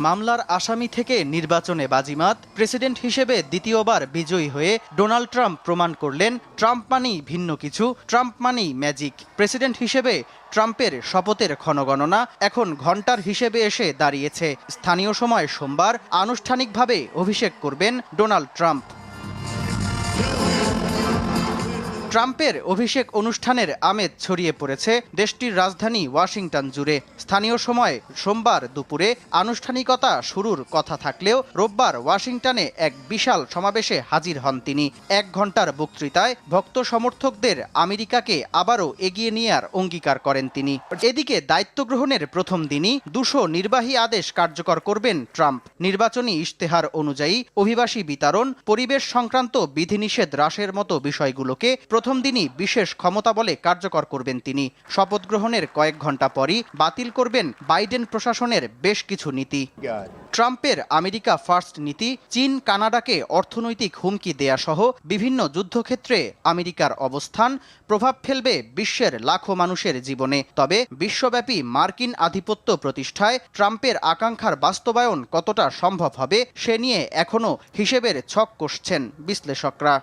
মামলার আসামি থেকে নির্বাচনে বাজিমাত, প্রেসিডেন্ট হিসেবে দ্বিতীয়বার বিজয়ী হয়ে ডোনাল্ড ট্রাম্প প্রমাণ করলেন ট্রাম্প মানেই ভিন্ন কিছু, ট্রাম্প মানেই ম্যাজিক। প্রেসিডেন্ট হিসেবে ট্রাম্পের শপথের ক্ষণগণনা এখন ঘণ্টার হিসেবে এসে দাঁড়িয়েছে। স্থানীয় সময় সোমবার আনুষ্ঠানিকভাবে অভিষেক করবেন ডোনাল্ড ট্রাম্প। ট্রাম্পের অভিষেক অনুষ্ঠানের আমেজ ছড়িয়ে পড়েছে দেশটির রাজধানী ওয়াশিংটন জুড়ে। স্থানীয় সময় সোমবার দুপুরে আনুষ্ঠানিকতা শুরুর কথা থাকলেও রোববার ওয়াশিংটনে এক বিশাল সমাবেশে হাজির হন তিনি। 1 ঘণ্টার বক্তৃতায় ভক্ত সমর্থকদের আমেরিকাকে আবারও এগিয়ে নেওয়ার অঙ্গীকার করেন তিনি। এদিকে দায়িত্ব গ্রহণের প্রথম দিনই 200 নির্বাহী আদেশ কার্যকর করবেন ট্রাম্প। নির্বাচনী ইশতেহার অনুযায়ী অভিবাসী বিতরণ, পরিবেশ সংক্রান্ত বিধিনিষেধ হ্রাসের মতো বিষয়গুলোকে প্রথম দিনই বিশেষ ক্ষমতা বলে কার্যকর করবেন তিনি। শপথ গ্রহণের কয়েক ঘণ্টা পরই বাতিল করবেন বাইডেন প্রশাসনের বেশ কিছু নীতি। ট্রাম্পের আমেরিকা ফার্স্ট নীতি চীন, কানাডাকে অর্থনৈতিক হুমকি দেয়া সহ বিভিন্ন যুদ্ধক্ষেত্রে আমেরিকার অবস্থান প্রভাব ফেলবে বিশ্বের লাখো মানুষের জীবনে। তবে বিশ্বব্যাপী মার্কিন আধিপত্য প্রতিষ্ঠায় ট্রাম্পের আকাঙ্ক্ষার বাস্তবায়ন কতটা সম্ভব হবে সে নিয়ে এখনও হিসেবের ছক কষছেন বিশ্লেষকরা।